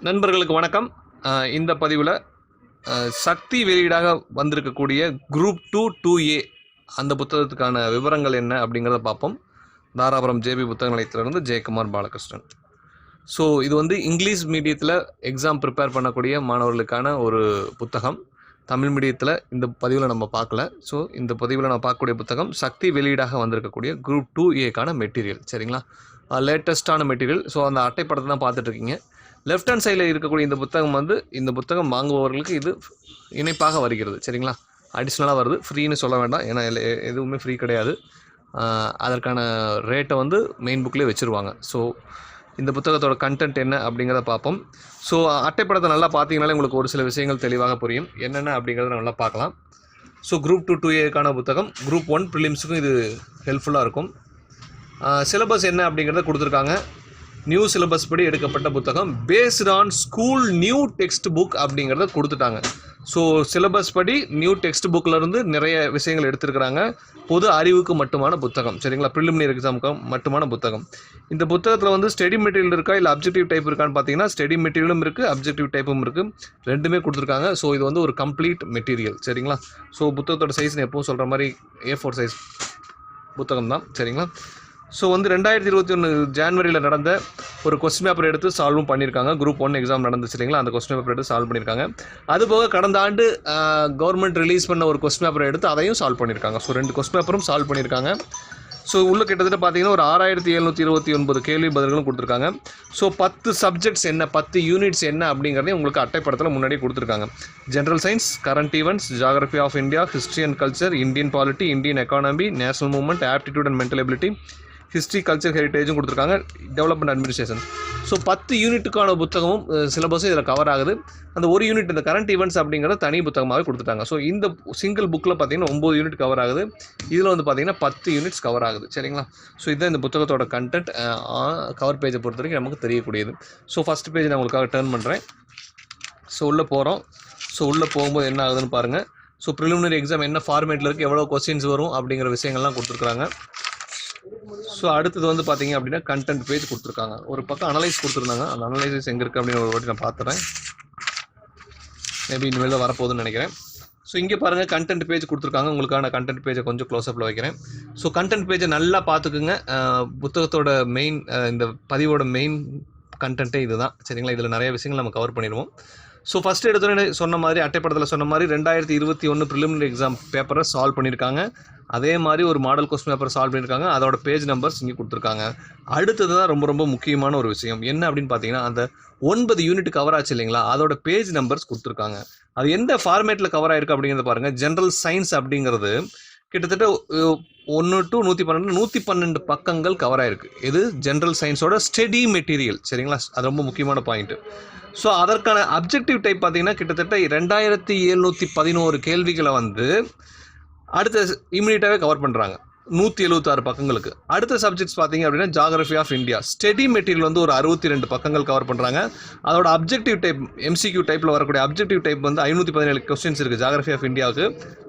நண்பர்களுக்கு வணக்கம். இந்த பதிவில் சக்தி வெளியீடாக வந்திருக்கக்கூடிய குரூப் 2 2A அந்த புத்தகத்துக்கான விவரங்கள் என்ன அப்படிங்கிறத பார்ப்போம். தாராபுரம் ஜேபி புத்தக நிலையத்திலிருந்து ஜெயக்குமார் பாலகிருஷ்ணன். ஸோ இது வந்து இங்கிலீஷ் மீடியத்தில் எக்ஸாம் ப்ரிப்பேர் பண்ணக்கூடிய மாணவர்களுக்கான ஒரு புத்தகம். தமிழ் மீடியத்தில் இந்த பதிவில் நம்ம பார்க்கல. ஸோ இந்த பதிவில் நம்ம பார்க்கக்கூடிய புத்தகம் சக்தி வெளியீடாக வந்திருக்கக்கூடிய குரூப் 2Aக்கான மெட்டீரியல். சரிங்களா, லேட்டஸ்ட்டான மெட்டீரியல். ஸோ அந்த அட்டைப்படத்தை தான் பார்த்துட்ருக்கீங்க. லெஃப்ட் ஹேண்ட் சைடில் இருக்கக்கூடிய இந்த புத்தகம் வாங்குபவர்களுக்கு இது இணைப்பாக வருகிறது. சரிங்களா, அடிஷ்னலாக வருது. ஃப்ரீன்னு சொல்ல வேண்டாம், ஏன்னா எதுவுமே ஃப்ரீ கிடையாது. அதற்கான ரேட்டை வந்து மெயின் புக்லேயே வச்சுருவாங்க. ஸோ இந்த புத்தகத்தோட கண்டென்ட் என்ன அப்படிங்கிறத பார்ப்போம். ஸோ அட்டைப்படத்தை நல்லா பார்த்தீங்கனாலே உங்களுக்கு ஒரு சில விஷயங்கள் தெளிவாக புரியும். என்னென்ன அப்படிங்கிறத நல்லா பார்க்கலாம். ஸோ குரூப் 2 2Aக்கான புத்தகம். குரூப் 1 ப்ரிலிம்ஸுக்கும் இது ஹெல்ப்ஃபுல்லாக இருக்கும். சிலபஸ் என்ன அப்படிங்கிறத கொடுத்துருக்காங்க. நியூ சிலபஸ் படி எடுக்கப்பட்ட புத்தகம், based on school new text book அப்படிங்கிறத கொடுத்துட்டாங்க. ஸோ சிலபஸ் படி நியூ டெக்ஸ்ட் புக்கிலேருந்து நிறைய விஷயங்கள் எடுத்துருக்கிறாங்க. பொது அறிவுக்கு மட்டுமான புத்தகம். சரிங்களா, ப்ரிலிமினரி எக்ஸாமுக்கு மட்டுமான புத்தகம். இந்த புத்தகத்தில் வந்து ஸ்டடி மெட்டீரியல் இருக்கா இல்லை அப்ஜெக்டிவ் டைப் இருக்கான்னு பார்த்தீங்கன்னா ஸ்டடி மெட்டீரியலும் இருக்குது, அப்ஜெக்டிவ் டைப்பும் இருக்குது. ரெண்டுமே கொடுத்துருக்காங்க. ஸோ இது வந்து ஒரு கம்ப்ளீட் மெட்டீரியல். சரிங்களா, ஸோ புத்தகத்தோட சைஸ்னு எப்பவும் சொல்கிற மாதிரி A4 சைஸ் புத்தகம் தான். சரிங்களா, ஸோ வந்து 2021 ஜான்வரியில் நடந்த ஒரு கொஸ்டின் பேப்பர் எடுத்து சால்வும் பண்ணியிருக்காங்க. குரூப் 1 எக்ஸாம் நடந்துச்சு இல்லைங்களா, அந்த கொஸ்டின் பேப்பர் எடுத்து சால்வ் பண்ணியிருக்காங்க. அதுபோக கடந்த ஆண்டு கவர்மெண்ட் ரிலீஸ் பண்ண ஒரு கொஸ்டின் பேப்பரை எடுத்து அதையும் சால்வ் பண்ணியிருக்காங்க. ஸோ 2 கொஸ்டின் பேப்பரும் சால்வ் பண்ணியிருக்காங்க. ஸோ உள்ள கிட்டத்தட்ட பார்த்தீங்கன்னா ஒரு 6729 கேள்வி பதில்களும் கொடுத்துருக்காங்க. ஸோ 10 சப்ஜெக்ட்ஸ் என்ன, 10 யூனிட்ஸ் என்ன அப்படிங்கிறதையும் உங்களுக்கு அட்டைப்படத்தில் முன்னாடி கொடுத்துருக்காங்க. General science, current events, geography of India, history and culture, Indian polity, Indian economy, national movement, aptitude and mental ability, history, culture, ஹெரிட்டேஜும் கொடுத்துருக்காங்க, டெவலப்மெண்ட் அட்மினிஸ்ட்ரேஷன். ஸோ 10 யூனிட்டுக்கான புத்தகமும் சிலபஸும் இதில் கவர் ஆகுது. அந்த ஒரு யூனிட் இந்த கரண்ட் ஈவெண்ட்ஸ் அப்படிங்கிறத தனி புத்தகமாகவே கொடுத்துட்டாங்க. ஸோ இந்த சிங்கிள் புக்கில் பார்த்தீங்கன்னா 9 யூனிட் கவர் ஆகுது. இதில் வந்து பார்த்தீங்கன்னா 10 யூனிட்ஸ் கவர் ஆகுது. சரிங்களா, ஸோ இதுதான் இந்த புத்தகத்தோட கண்டென்ட். கவர் பேஜை பொறுத்த வரைக்கும் நமக்கு தெரியக்கூடியது. ஸோ ஃபஸ்ட் பேஜ் நான் உங்களுக்காக டர்ன் பண்ணுறேன். ஸோ உள்ளே போகிறோம். ஸோ உள்ளே போகும்போது என்ன ஆகுதுன்னு பாருங்கள். ஸோ ப்ரிலிமினரி எக்ஸாம் என்ன ஃபார்மேட்டில் இருக்குது, எவ்வளோ கொஸ்டின்ஸ் வரும் அப்படிங்கிற விஷயங்கள்லாம் கொடுத்துருக்குறாங்க. ஸோ அடுத்தது வந்து பார்த்தீங்க அப்படின்னா கண்டென்ட் பேஜ் கொடுத்துருக்காங்க. ஒரு பக்கம் அனலைஸ் கொடுத்துருந்தாங்க. அந்த அனலைசிஸ் எங்கே இருக்குது அப்படின்னு ஒரு வாட்டி நான் பார்த்துறேன். மேபி இனிமேல் வரப்போகுதுன்னு நினைக்கிறேன். ஸோ இங்கே பாருங்கள், கண்டென்ட் பேஜ் கொடுத்துருக்காங்க. உங்களுக்கான கண்டென்ட் பேஜை கொஞ்சம் க்ளோஸ்அப்பில் வைக்கிறேன். ஸோ கண்டென்ட் பேஜை நல்லா பார்த்துக்குங்க. புத்தகத்தோட மெயின், இந்த பதிவோட மெயின் கண்டென்ட்டே இது தான். சரிங்களா, இதில் நிறைய விஷயங்கள் நம்ம கவர் பண்ணிடுவோம். ஸோ ஃபஸ்ட்டு எடுத்தோடனே சொன்ன மாதிரி, அட்டைப்படத்தில் சொன்ன மாதிரி 2021 ப்ரிலிமினரி எக்ஸாம் பேப்பரை சால்வ் பண்ணியிருக்காங்க. அதே மாதிரி ஒரு மாடல் கொஸ்டின் பேப்பர் சால்வ் பண்ணியிருக்காங்க. அதோட பேஜ் நம்பர்ஸ் இங்கே கொடுத்துருக்காங்க. அடுத்தது தான் ரொம்ப ரொம்ப முக்கியமான ஒரு விஷயம். என்ன அப்படின்னு பார்த்தீங்கன்னா, அந்த 9 யூனிட் கவர் ஆச்சு இல்லைங்களா, அதோட பேஜ் நம்பர்ஸ் கொடுத்துருக்காங்க. அது எந்த ஃபார்மேட்டில் கவர் ஆயிருக்கு அப்படிங்கிறத பாருங்கள். ஜென்ரல் சயின்ஸ் அப்படிங்கிறது கிட்டத்தட்ட 1 to 112 பக்கங்கள் கவர் ஆயிருக்கு. இது ஜென்ரல் சயின்ஸோட ஸ்டடி மெட்டீரியல். சரிங்களா, அது ரொம்ப முக்கியமான பாயிண்ட்டு. ஸோ அதற்கான அப்ஜெக்டிவ் டைப் பார்த்தீங்கன்னா கிட்டத்தட்ட 2711 கேள்விகளை வந்து அடுத்த இமீடியட்டாகவே கவர் பண்ணுறாங்க 176 பக்கங்களுக்கு. அடுத்த சப்ஜெக்ட்ஸ் பார்த்தீங்க அப்படின்னா geography of India study material வந்து ஒரு 62 பக்கங்கள் கவர் பண்ணுறாங்க. அதோட அப்ஜெக்டிவ் டைப் MCQ டைப்பில் வரக்கூடிய அப்ஜெக்டிவ் டைப் வந்து 517 கொஸ்டின்ஸ் இருக்குது ஜியாகிரபி ஆஃப் இந்தியாவுக்கு.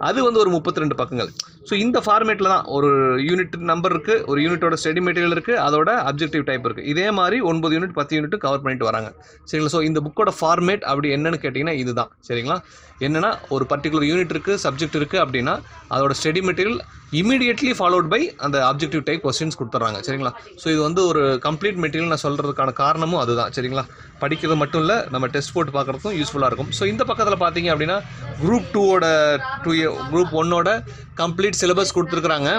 அது வந்து ஒரு 32 பக்கங்கள். ஸோ இந்த ஃபார்மேட்டில் தான் ஒரு யூனிட் நம்பர் இருக்குது, ஒரு யூனிட்டோட ஸ்டடி மெட்டீரியல் இருக்குது, அதோட அப்ஜெக்டிவ் டைப் இருக்குது. இதே மாதிரி 9 யூனிட் 10 யூனிட் கவர் பண்ணிட்டு வராங்க. சரிங்களா, ஸோ இந்த புக்கோட ஃபார்மேட் அப்படி என்னன்னு கேட்டிங்கன்னா இதுதான். சரிங்களா, என்னென்னா ஒரு பர்டிகுலர் யூனிட் இருக்குது, சப்ஜெக்ட் இருக்குது அப்படின்னா அதோட study material immediately followed by அந்த அப்ஜெக்டிவ் டைப் கொஸ்டின்ஸ் கொடுத்துட்றாங்க. சரிங்களா, ஸோ இது வந்து ஒரு கம்ப்ளீட் மெட்டீரியல் நான் சொல்கிறதுக்கான காரணமும் அதுதான். சரிங்களா, படிக்கிறது மட்டும் இல்லை, நம்ம டெஸ்ட் போட்டு பார்க்குறதுக்கும் யூஸ்ஃபுல்லாக இருக்கும். ஸோ இந்த பக்கத்தில் பார்த்தீங்க அப்படின்னா குரூப் 2 குரூப் 1 கம்ப்ளீட் சிலபஸ் கொடுத்துருக்குறாங்க.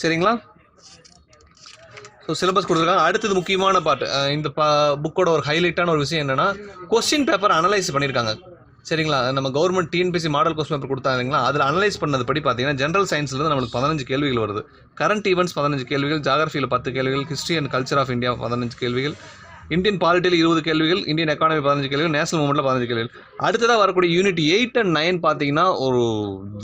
சரிங்களா, ஸோ சிலபஸ் கொடுத்துருக்காங்க. அடுத்தது முக்கியமான பார்ட், இந்த புக்கோட ஒரு ஹைலைட்டான ஒரு விஷயம் என்னென்னா கொஸ்டின் பேப்பர் அனலைஸ் பண்ணியிருக்காங்க. சரிங்களா, நம்ம government TNPSC model question paper கொடுத்தாங்களா, அதில் அனலைஸ் பண்ணது படி பார்த்தீங்கன்னா ஜென்ரல் சயின்ஸ்லேருந்து நம்மளுக்கு 15 கேள்விகள் வருது. கரண்ட் ஈவெண்ட்ஸ் 15 கேள்விகள், ஜியாகிரபியில் 10 கேள்விகள், history and culture of India 15 கேள்விகள், இந்தியன் பாலிட்டியில் 20 கேள்விகள், இந்தியன் எக்கானமி 15 கேள்விகள், நேஷனல் மூவ்மெண்ட்டில் 15 கேள்விகள். அடுத்ததாக வரக்கூடிய யூனிட் 8 and 9 பார்த்தீங்கன்னா ஒரு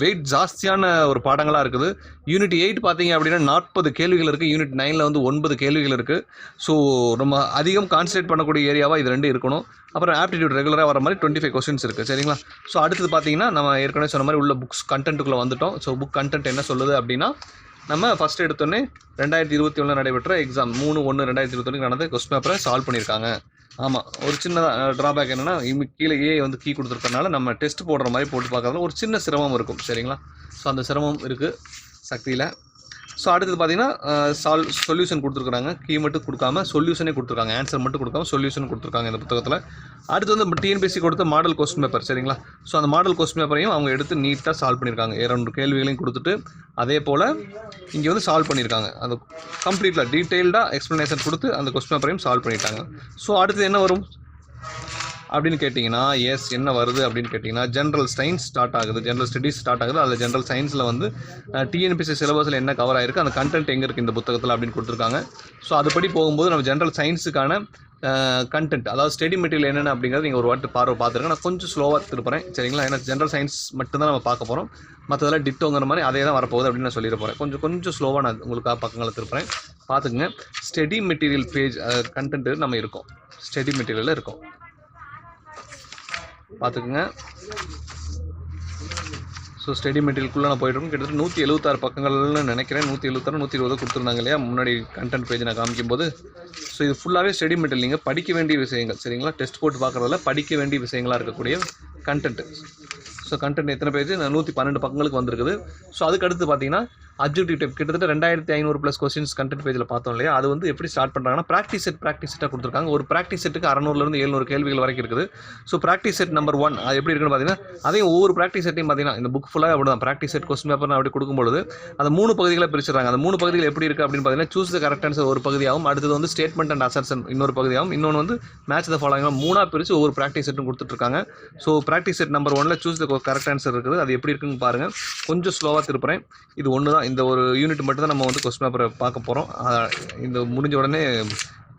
வெயிட் ஜாஸ்தியான ஒரு பாடங்களாக இருக்குது. யூனிட் 8 பார்த்தீங்க அப்படின்னா 40 கேள்விகள் இருக்குது. யூனிட் 9 வந்து 9 கேள்விகள் இருக்குது. ஸோ நம்ம அதிகம் கான்சன்ட்ரேட் பண்ணக்கூடிய ஏரியாவாக இது 2 இருக்கணும். அப்புறம் ஆப்டிடியூட் ரெகுலராக வர மாதிரி 25 கொஸ்டின்ஸ் இருக்குது. சரிங்களா, ஸோ அடுத்தது பார்த்தீங்கன்னா நம்ம ஏற்கனவே சொன்ன மாதிரி உள்ள புக்ஸ் கண்டென்ட்டுக்குள்ளே வந்துட்டோம். ஸோ புக் கண்டென்ட் என்ன சொல்லுது அப்படின்னா, நம்ம ஃபஸ்ட்டு எடுத்தோடனே 2021 நடைபெற்ற எக்ஸாம் 3/1/2021 நடந்த கொஸ்டின் பேப்பரை சால்வ் பண்ணியிருக்காங்க. ஆமாம், ஒரு சின்ன ட்ராபேக் என்னென்னா கீழே ஏ வந்து கீ கொடுத்துருக்கறனால நம்ம டெஸ்ட் போடுற மாதிரி போட்டு பார்க்கறதுல ஒரு சின்ன சிரமம் இருக்கும் சரிங்களா. ஸோ அந்த சிரமம் இருக்குது சக்தியில். ஸோ அடுத்தது பார்த்தீங்கன்னா சொல்யூஷன் கொடுத்துருக்குறாங்க. கீ மட்டும் கொடுக்காம சொல்யூஷனே கொடுத்துருக்காங்க, ஆன்சர் மட்டும் கொடுக்காம சொல்யூஷன் கொடுத்துருக்காங்க இந்த புத்தகத்தில். அடுத்து வந்து டிஎன்பிஎஸ்சி கொடுத்த மாடல் கொஸ்டின் பேப்பர் சரிங்களா. ஸோ அந்த மாடல் கொஸ்டின் பேப்பரையும் அவங்க எடுத்து நீட்டாக சால்வ் பண்ணியிருக்காங்க. 2 கேள்விகளையும் கொடுத்துட்டு அதே போல் இங்கே வந்து சால்வ் பண்ணியிருக்காங்க. அது கம்ப்ளீட்டாக டீட்டெயில்டாக எக்ஸ்ப்ளனேஷன் கொடுத்து அந்த கொஸ்டின் பேப்பரையும் சால்வ் பண்ணிட்டாங்க. ஸோ அடுத்து என்ன வரும் அப்படின்னு கேட்டிங்கன்னா, என்ன வருது அப்படின்னு கேட்டிங்கன்னா, ஜென்ரல் சயின்ஸ் ஸ்டார்ட் ஆகுது, ஜென்ரல் ஸ்டடீஸ் ஸ்டார்ட் ஆகுது. அதில் ஜென்ரல் சயின்ஸில் வந்து டிஎன்பிஎஸ்சி சிலபஸில் என்ன கவர் ஆகிருக்கு, அந்த கண்டென்ட் எங்கே இருக்குது இந்த புத்தகத்தில் அப்படின்னு கொடுத்துருக்காங்க. ஸோ அதுபடி போகும்போது நம்ம ஜென்ரல் சயின்ஸுக்கான கண்டென்ட், அதாவது ஸ்டடி மெட்டீரியல் என்னென்ன அப்படிங்கிறது நீங்கள் ஒரு வாட்டி பார்த்துருக்கேன். நான் கொஞ்சம் ஸ்லோவாக திருப்புறேன் சரிங்களா. ஏன்னா ஜென்ரல் சயின்ஸ் மட்டும்தான் நம்ம பார்க்க போகிறோம், மற்றதெல்லாம் டிட்டோங்கிற மாதிரி அதே தான் வரப்போகுது அப்படின்னு நான் சொல்லிட போகிறேன். கொஞ்சம் ஸ்லோவாக நான் உங்களுக்காக பக்கங்களை திருப்புறேன், பார்த்துக்குங்க. ஸ்டடி மெட்டீரியல் பேஜ் கண்டென்ட்டு நம்ம இருக்கோம், ஸ்டடி மெட்டீரியலில் இருக்கும், பார்த்துக்குங்க. ஸோ ஸ்டடி மெட்டீரியலுக்குள்ளே நான் போய்ட்டு கிட்டத்தட்ட 176 பக்கங்கள்னு நினைக்கிறேன். 176 120 கொடுத்துருந்தாங்க இல்லையா முன்னாடி கண்டென்ட் பேஜ் நான் காமிக்கும்போது. ஸோ இது ஃபுல்லாகவே ஸ்டடி மெட்டீரியல், நீங்கள் படிக்க வேண்டிய விஷயங்கள் சரிங்களா. டெஸ்ட் போட்டு பார்க்குறதில்ல, படிக்க வேண்டிய விஷயங்களாக இருக்கக்கூடிய கண்டென்ட்டு. ஸோ கண்டென்ட் எத்தனை பேஜ், 112 பக்கங்களுக்கு வந்திருக்குது. ஸோ அதுக்கு அடுத்து பார்த்தீங்கன்னா அப்ஜெக்டிவ் டைப் கிட்டத்தட்ட 2500+ கொஸ்டின்ஸ் கண்டென்ட் பேஜில் பார்த்தோம் இல்லையா. அது வந்து எப்படி ஸ்டார்ட் பண்ணுறாங்கன்னா ப்ராக்டிஸ் செட்டாக கொடுத்துருக்காங்க. ஒரு ப்ராக்டிஸ் செட்டுக்கு 600லேருந்து 700 கேள்விகள் வரைக்கும் இருக்குது. ஸோ ப்ராக்டிஸ் செட் நம்பர் 1 அது எப்படி இருக்குன்னு பார்த்தீங்கன்னா, அதையும் ஒவ்வொரு ப்ராக்டிஸ் செட்டையும் பார்த்தீங்கன்னா இந்த புக் ஃபுல்லாக அப்படி தான் ப்ராக்டிஸ் செட் கொஸ்டின் பேப்பர் அப்படி கொடுக்கும்போது அந்த 3 பகுதிகளை பிரிச்சுறாங்க. அந்த 3 பகுதிகள் எப்படி இருக்குது அப்படின்னு பார்த்தீங்கன்னா, சூஸ் த கரெக்ட் ஆன்சர் ஒரு பகுதியாகவும், அடுத்தது வந்து ஸ்டேட்மெண்ட் அண்ட் அசர்ஷன் இன்னொரு பகுதியாகவும், இன்னொன்று வந்து மேட்ச் த ஃபாலோயிங் 3ஆக பிரித்து ஒவ்வொரு ப்ராக்டிஸ் செட்டும் கொடுத்துட்ருக்காங்க. ஸோ ப்ராக்டிஸ் செட் நம்பர் 1ல் சூஸ் த கரெக்ட் ஆன்சர் இருக்குது. அது எப்படி இருக்குன்னு பாருங்கள். கொஞ்சம் ஸ்லோவாக திருப்புறேன். இது ஒன்று தான், இந்த ஒரு யூனிட் மட்டும் தான் நம்ம வந்து கொஸ்டின் பேப்பரை பார்க்க போகிறோம். இந்த முடிஞ்ச உடனே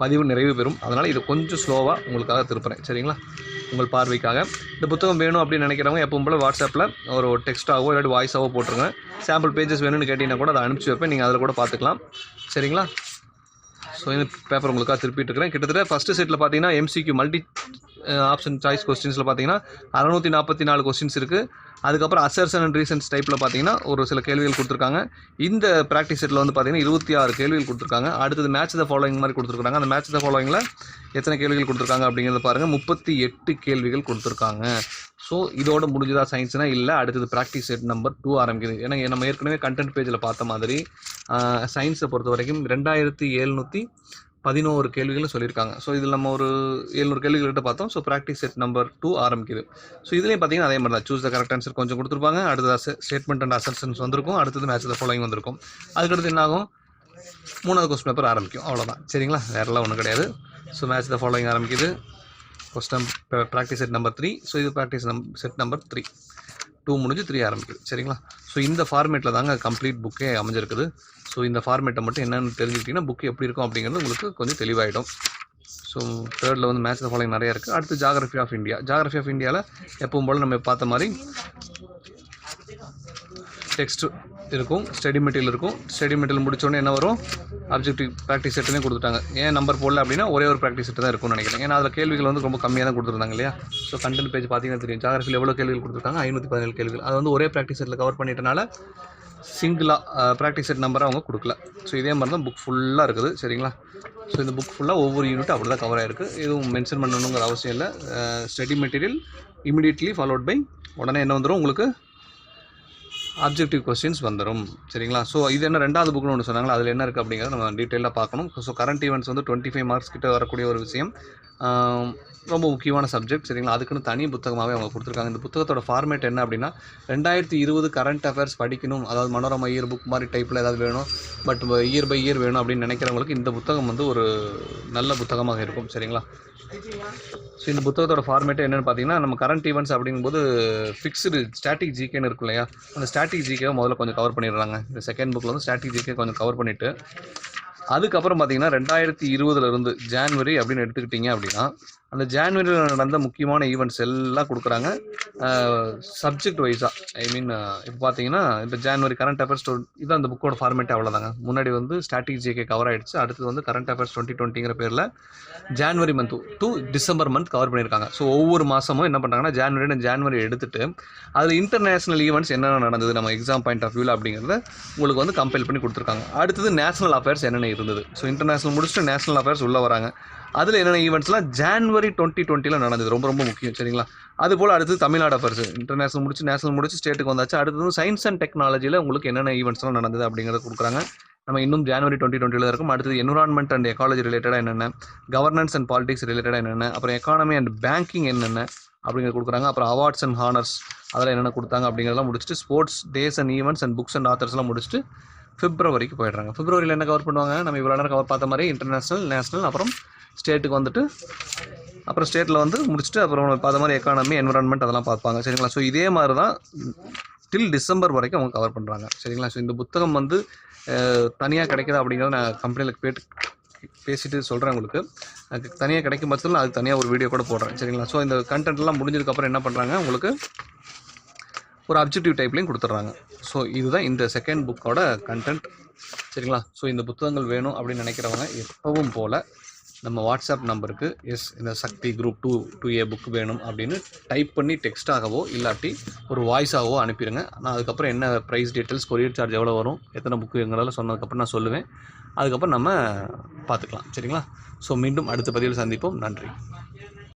பதிவு நிறைவு பெறும். அதனால் இது கொஞ்சம் ஸ்லோவாக உங்களுக்காக திருப்புறேன் சரிங்களா, உங்கள் பார்வைக்காக. இந்த புத்தகம் வேணும் அப்படின்னு நினைக்கிறவங்க எப்பவும் போல் வாட்ஸ்அப்பில் ஒரு டெக்ஸ்ட்டாகவோ இல்லாட்டி வாய்ஸாகவோ போட்டுருங்க. சாம்பிள் பேஜஸ் வேணும்னு கேட்டிங்கன்னா கூட அதை அனுப்பிச்சி வைப்பேன், நீங்கள் அதில் கூட பார்த்துக்கலாம் சரிங்களா. ஸோ இந்த பேப்பர் உங்களுக்காக திருப்பிட்டு இருக்கிறேன். கிட்டத்தட்ட ஃபஸ்ட்டு செட்டில் பார்த்தீங்கன்னா எம்சிக்யூ மல்டி ஆப்ஷன் சாய்ஸ் கொஸ்டின்ஸில் பார்த்தீங்கன்னா 644 கொஸ்டின்ஸ் இருக்குது. அதுக்கப்புறம் அசர்ஷன் அண்ட் ரீசன்ஸ் டைப்பில் பார்த்தீங்கன்னா ஒரு சில கேள்விகள் கொடுத்துருக்காங்க. இந்த ப்ராக்டிஸ் செட்டில் வந்து பார்த்தீங்கன்னா 26 கேள்விகள் கொடுத்துருக்காங்க. அடுத்தது மேட்ச் த ஃபாலோயிங் மாதிரி கொடுத்துருக்காங்க. அந்த மேட்ச் த ஃபாலோயிங்கில் எத்தனை கேள்விகள் கொடுத்துருக்காங்க அப்படிங்கிறத பாருங்கள். 38 கேள்விகள் கொடுத்துருக்காங்க. ஸோ இதோட முடிஞ்சதா சயின்ஸ்னால் இல்லை, அடுத்தது ப்ராக்டிஸ் செட் நம்பர் 2 ஆரம்பிக்குது. ஏன்னா நம்ம ஏற்கனவே கண்டென்ட் பேஜில் பார்த்த மாதிரி சயின்ஸை பொறுத்த வரைக்கும் 2711 கேள்விகள் சொல்லியிருக்காங்க. ஸோ இதில் நம்ம ஒரு 700 கேள்விகள்கிட்ட பார்த்தோம். ஸோ ப்ராக்டிஸ் செட் நம்பர் 2 ஆரம்பிக்குது. ஸோ இதுலேயும் பார்த்தீங்கன்னா அதே மாதிரி தான் சூஸ் த கரெக்ட் ஆன்சர் கொஞ்சம் கொடுத்துருப்பாங்க. அடுத்தது ஸ்டேட்மெண்ட் அண்ட் அசர்ஷன்ஸ் வந்திருக்கும். அடுத்தது மேட்ச் த ஃபாலோயிங் வந்திருக்கும். அதுக்கடுத்து என்ன ஆகும், 3வது கொஸ்டின் பேப்பர் ஆரம்பிக்கும். அவ்வளோதான் சரிங்களா, வேறெல்லாம் ஒன்றும் கிடையாது. ஸோ மேட்ச் த ஃபாலோயிங் ஆரம்பிக்குது. Question practice set number 3. So இது ப்ராக்டிஸ் செட் நம்பர் 3. 2 முடிஞ்சு 3 ஆரம்பிக்குது சரிங்களா. ஸோ இந்த ஃபார்மேட்டில் தாங்க கம்ப்ளீட் புக்கே அமைஞ்சிருக்குது. ஸோ இந்த ஃபார்மேட்டை மட்டும் என்னென்னு தெரிஞ்சுக்கிட்டிங்கன்னா புக்கு எப்படி இருக்கும் அப்படிங்கிறது உங்களுக்கு கொஞ்சம் தெளிவாகிடும். ஸோ 3rd வந்து மேட்ச் த ஃபாலோயிங் நிறையா இருக்குது. அடுத்து geography of India. Geography of இந்தியாவில் எப்பவும் போல் நம்ம பார்த்த மாதிரி டெக்ஸ்ட் இருக்கும், ஸ்டடி மெட்டீரியல் இருக்கும். ஸ்டடி மெட்டீரியல் முடிச்சோடனே என்ன வரும், அப்ஜெக்டிவ் ப்ராக்டிஸ் செட்டுமே கொடுத்துட்டாங்க. ஏன் நம்பர் போடல அப்படின்னா ஒரே ஒரு ப்ராக்டிஸ் செட்டு தான் இருக்கும்னு நினைக்கிறேன். ஏன்னா அதில் கேள்விகள் வந்து ரொம்ப கம்மியாக தான் கொடுத்துருந்தாங்க இல்லையா. ஸோ கண்டென்ட் பேஜ் பார்த்தீங்கன்னா தெரியும், ஜாகிரஃபியில் எவ்வளோ கேள்விகள் கொடுத்துருக்காங்க, 517 கேள்விகள். அது வந்து ஒரே ப்ராக்டிஸ் செட்டில் கவர் பண்ணிட்டனால சிங்கிளாக ப்ராக்டிஸ் செட் நம்பரை அவங்க கொடுக்கல. ஸோ இதே மாதிரி தான் புக் ஃபுல்லாக இருக்குது சரிங்களா. ஸோ இந்த புக் ஃபுல்லாக ஒவ்வொரு யூனிட்டும் அப்படி தான் கவர் ஆகிருக்கு. எதுவும் மென்ஷன் பண்ணணுங்கிற அவசியம் இல்லை. Study material immediately followed by உடனே என்ன வந்துடும் உங்களுக்கு, அப்ஜெக்டிவ் கொஸ்டின்ஸ் வந்துடும் சரிங்களா. ஸோ இது என்ன 2வது புக்னு ஒன்று சொன்னாங்களா, அதில் என்ன இருக்குது அப்படிங்கிறத நம்ம டீட்டெயிலாக பார்க்கணும். ஸோ கரண்ட் ஈவெண்ட்ஸ் வந்து 25 மார்க்ஸ் கிட்ட வரக்கூடிய ஒரு விஷயம், ரொம்ப முக்கியமான சப்ஜெக்ட் சரிங்களா. அதுக்குன்னு தனி புத்தகமாகவே அவங்க கொடுத்துருக்காங்க. இந்த புத்தகத்தோட ஃபார்மேட் என்ன அப்படின்னா 2020 கரண்ட் அஃபேர்ஸ் படிக்கணும், அதாவது மனோரமா இயர் புக் மாதிரி டைப்பில் ஏதாவது வேணும், பட் இயர் பை இயர் வேணும் அப்படின்னு நினைக்கிறவங்களுக்கு இந்த புத்தகம் வந்து ஒரு நல்ல புத்தகமாக இருக்கும் சரிங்களா. ஸோ இந்த புத்தகத்தோட ஃபார்மேட்டு என்னென்னு பார்த்தீங்கன்னா, நம்ம கரண்ட் ஈவெண்ட்ஸ் அப்படிங்கும்போது ஃபிக்ஸ்டு ஸ்டாட்டிக் ஜிகேன்னு இருக்கும் இல்லையா, அந்த ஸ்டாட்டிக் ஜிகேவை முதல்ல கொஞ்சம் கவர் பண்ணிடுறாங்க. இந்த செகண்ட் புக்கில் வந்து ஸ்டாட்டிக் ஜிகே கொஞ்சம் கவர் பண்ணிவிட்டு அதுக்கப்புறம் பார்த்தீங்கன்னா 2020 ஜான்வரி அப்படின்னு எடுத்துக்கிட்டிங்க அப்படின்னா அந்த ஜான்வரியில் நடந்த முக்கியமான ஈவெண்ட்ஸ் எல்லாம் கொடுக்குறாங்க சப்ஜெக்ட் வைஸாக. ஐ மீன் இப்போ பார்த்தீங்கன்னா இப்போ ஜான்வரி கரண்ட் அஃபேர்ஸ் இதுதான் அந்த புக்கோட ஃபார்மேட் அவ்வளோதாங்க. முன்னாடி வந்து ஸ்டாட்டிக் ஜிகே கவர் ஆகிடுச்சு. அடுத்தது வந்து கரண்ட் அஃபேர்ஸ் 2020ங்கிற பேரில் January month to December month cover பண்ணியிருக்காங்க. ஸோ ஒவ்வொரு மாதமும் என்ன பண்ணுறாங்கன்னா ஜான்வரி எடுத்துகிட்டு அதில் இன்டர்நேஷனல் ஈவெண்ட்ஸ் என்னென்ன நடந்தது நம்ம எக்ஸாம் பாயிண்ட் ஆஃப் வியூவில் அப்படிங்கிறத உங்களுக்கு வந்து கம்பைல் பண்ணி கொடுத்துருக்காங்க. அடுத்தது நேஷனல் அஃபேர்ஸ் என்னென்ன இருந்தது. ஸோ இன்டர்நேஷனல் முடிச்சுட்டு நேஷனல் அஃபேர்ஸ் உள்ளே வராங்க. அதில் என்னென்ன ஈவெண்ட்ஸ்லாம் ஜான்வரி 2020 நடந்தது, ரொம்ப ரொம்ப முக்கியம். சரிங்களா? அதுபோல் அடுத்து தமிழ்நாடு அஃபேர்ஸ், இன்டர்நேஷனல் முடிச்சு நேஷனல் முடிச்சு ஸ்டேட்டுக்கு வந்தாச்சு. அடுத்தது சயின்ஸ் அண்ட் டெக்னாலஜியில் உங்களுக்கு என்னென்ன ஈவெண்ட்ஸ்லாம் நடந்தது அப்படிங்கிறத கொடுக்குறாங்க. நம்ம இன்னும் ஜான்வரி 2020 இருக்கும். அடுத்தது என்விரான்மெண்ட் அண்ட் எக்காலஜி ரிலேட்டடாக என்னென்ன, கவர்னன்ஸ் அண்ட் பாலிடிக்ஸ் ரிலேட்டடாக என்னென்ன, அப்புறம் எக்கானமி அண்ட் பேங்கிங் என்னென்ன அப்படிங்கிறது கொடுக்குறாங்க. அப்புறம் அவார்ட்ஸ் அண்ட் ஹானர்ஸ் அதெல்லாம் என்னென்ன கொடுத்தாங்க அப்படிங்கிறதெல்லாம் முடிச்சுட்டு, sports days and events and books and ஆத்தர்ஸ்லாம் முடிச்சுட்டு பிப்ரவரிக்கு போயிடுறாங்க. பிப்ரவரியில் என்ன கவர் பண்ணுவாங்க, நம்ம இவ்வளோ நேரம் கவர் பார்த்த மாதிரி இன்டர்நேஷ்னல், நேஷனல், அப்புறம் ஸ்டேட்டுக்கு வந்துட்டு, அப்புறம் ஸ்டேட்டில் வந்து முடிச்சுட்டு அப்புறம் பார்த்த மாதிரி எக்கானமி, என்விரான்மெண்ட் அதெல்லாம் பார்ப்பாங்க. சரிங்களா? ஸோ இதே மாதிரி தான் டில் டிசம்பர் வரைக்கும் அவங்க கவர் பண்ணுறாங்க. சரிங்களா? ஸோ இந்த புத்தகம் வந்து தனியாக கிடைக்குதா அப்படிங்கிறத நான் கம்பெனியில் பேசிட்டு சொல்கிறேன். உங்களுக்கு அதுக்கு தனியாக கிடைக்கும் பட்சத்தில் அதுக்கு தனியாக ஒரு வீடியோ கூட போடுறேன். சரிங்களா? ஸோ இந்த கண்டென்ட்லாம் முடிஞ்சதுக்கப்புறம் என்ன பண்ணுறாங்க, உங்களுக்கு ஒரு அப்ஜெக்டிவ் டைப்லையும் கொடுத்துட்றாங்க. ஸோ இதுதான் இந்த செகண்ட் புக்கோட கண்டென்ட். சரிங்களா? ஸோ இந்த புத்தகங்கள் வேணும் அப்படின்னு நினைக்கிறவங்க எப்பவும் போல் நம்ம வாட்ஸ்அப் நம்பருக்கு இந்த சக்தி குரூப் 2A புக் வேணும் அப்படின்னு டைப் பண்ணி டெக்ஸ்ட்டாகவோ இல்லாட்டி ஒரு வாய்ஸாகவோ அனுப்பிடுங்க. நான் அதுக்கப்புறம் என்ன ப்ரைஸ் டீட்டெயில்ஸ், கொரியர் சார்ஜ் எவ்வளோ வரும், எத்தனை புக்கு எங்களால் சொன்னதுக்கப்புறம் நான் சொல்லுவேன். அதுக்கப்புறம் நம்ம பார்த்துக்கலாம். சரிங்களா? ஸோ மீண்டும் அடுத்த பதிவில் சந்திப்போம். நன்றி.